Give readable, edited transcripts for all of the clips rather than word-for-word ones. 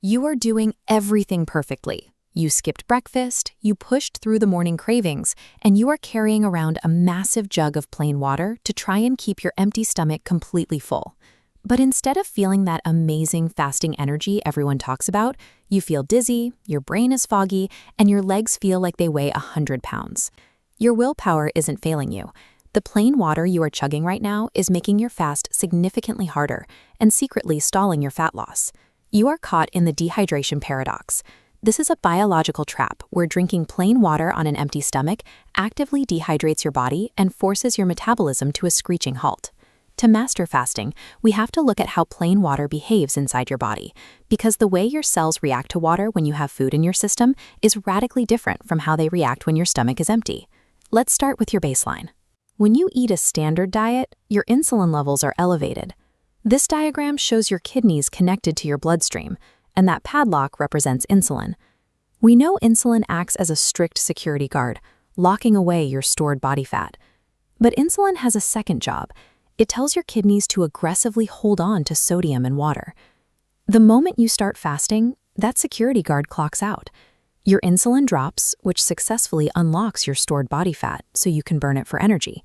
You are doing everything perfectly. You skipped breakfast, you pushed through the morning cravings, and you are carrying around a massive jug of plain water to try and keep your empty stomach completely full. But instead of feeling that amazing fasting energy everyone talks about, you feel dizzy, your brain is foggy, and your legs feel like they weigh 100 pounds. Your willpower isn't failing you. The plain water you are chugging right now is making your fast significantly harder and secretly stalling your fat loss. You are caught in the dehydration paradox. This is a biological trap where drinking plain water on an empty stomach actively dehydrates your body and forces your metabolism to a screeching halt. To master fasting, we have to look at how plain water behaves inside your body, because the way your cells react to water when you have food in your system is radically different from how they react when your stomach is empty. Let's start with your baseline. When you eat a standard diet, your insulin levels are elevated. This diagram shows your kidneys connected to your bloodstream, and that padlock represents insulin. We know insulin acts as a strict security guard, locking away your stored body fat. But insulin has a second job. It tells your kidneys to aggressively hold on to sodium and water. The moment you start fasting, that security guard clocks out. Your insulin drops, which successfully unlocks your stored body fat so you can burn it for energy.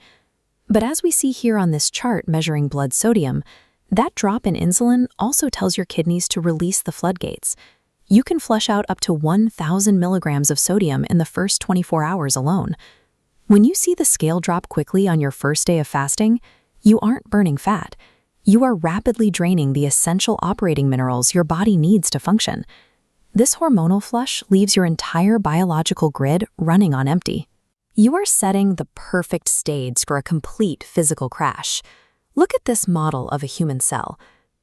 But as we see here on this chart measuring blood sodium, that drop in insulin also tells your kidneys to release the floodgates. You can flush out up to 1,000 milligrams of sodium in the first 24 hours alone. When you see the scale drop quickly on your first day of fasting, you aren't burning fat. You are rapidly draining the essential operating minerals your body needs to function. This hormonal flush leaves your entire biological grid running on empty. You are setting the perfect stage for a complete physical crash. Look at this model of a human cell.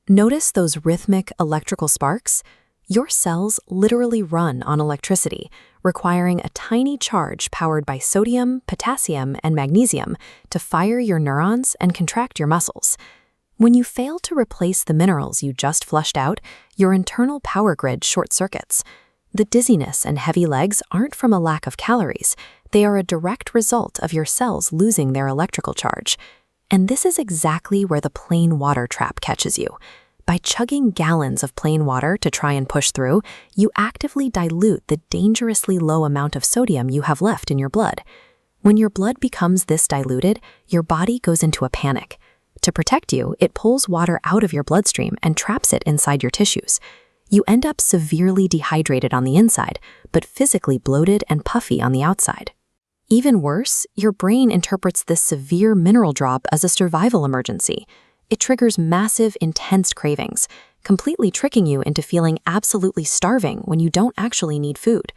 Notice those rhythmic electrical sparks? Your cells literally run on electricity, requiring a tiny charge powered by sodium, potassium, and magnesium to fire your neurons and contract your muscles. When you fail to replace the minerals you just flushed out, your internal power grid short-circuits. The dizziness and heavy legs aren't from a lack of calories. They are a direct result of your cells losing their electrical charge. And this is exactly where the plain water trap catches you. By chugging gallons of plain water to try and push through, you actively dilute the dangerously low amount of sodium you have left in your blood. When your blood becomes this diluted, your body goes into a panic. To protect you, it pulls water out of your bloodstream and traps it inside your tissues. You end up severely dehydrated on the inside, but physically bloated and puffy on the outside. Even worse, your brain interprets this severe mineral drop as a survival emergency. It triggers massive, intense cravings, completely tricking you into feeling absolutely starving when you don't actually need food.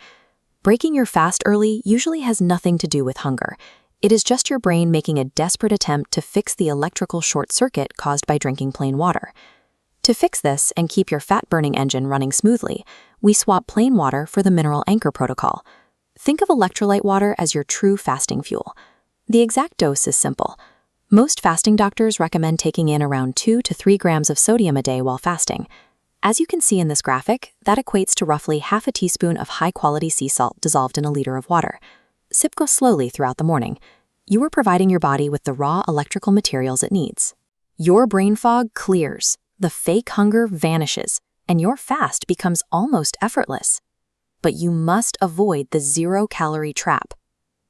Breaking your fast early usually has nothing to do with hunger. It is just your brain making a desperate attempt to fix the electrical short circuit caused by drinking plain water. To fix this and keep your fat-burning engine running smoothly, we swap plain water for the mineral anchor protocol. Think of electrolyte water as your true fasting fuel. The exact dose is simple. Most fasting doctors recommend taking in around 2 to 3 grams of sodium a day while fasting. As you can see in this graphic, that equates to roughly half a teaspoon of high-quality sea salt dissolved in a liter of water. Sip go slowly throughout the morning. You are providing your body with the raw electrical materials it needs. Your brain fog clears, the fake hunger vanishes, and your fast becomes almost effortless. But you must avoid the zero-calorie trap.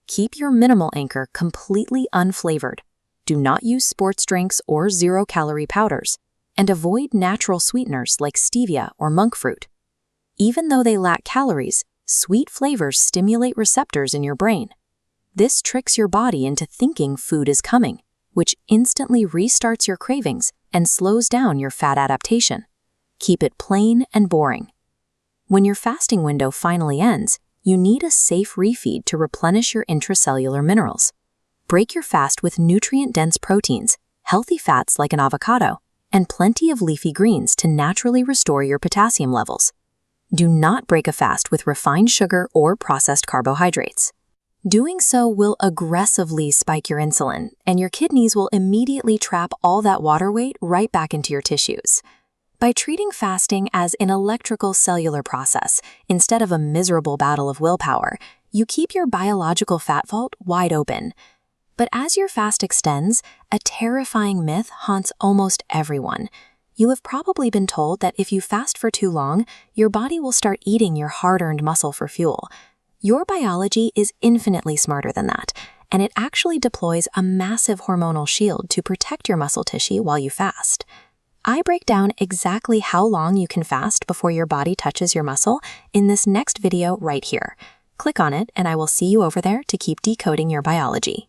Keep your minimal anchor completely unflavored. Do not use sports drinks or zero-calorie powders, and avoid natural sweeteners like stevia or monk fruit. Even though they lack calories, sweet flavors stimulate receptors in your brain. This tricks your body into thinking food is coming, which instantly restarts your cravings and slows down your fat adaptation. Keep it plain and boring. When your fasting window finally ends, you need a safe refeed to replenish your intracellular minerals. Break your fast with nutrient-dense proteins, healthy fats like an avocado, and plenty of leafy greens to naturally restore your potassium levels. Do not break a fast with refined sugar or processed carbohydrates. Doing so will aggressively spike your insulin, and your kidneys will immediately trap all that water weight right back into your tissues. By treating fasting as an electrical cellular process instead of a miserable battle of willpower, you keep your biological fat vault wide open. But as your fast extends, a terrifying myth haunts almost everyone. You have probably been told that if you fast for too long, your body will start eating your hard-earned muscle for fuel. Your biology is infinitely smarter than that, and it actually deploys a massive hormonal shield to protect your muscle tissue while you fast. I break down exactly how long you can fast before your body touches your muscle in this next video right here. Click on it, and I will see you over there to keep decoding your biology.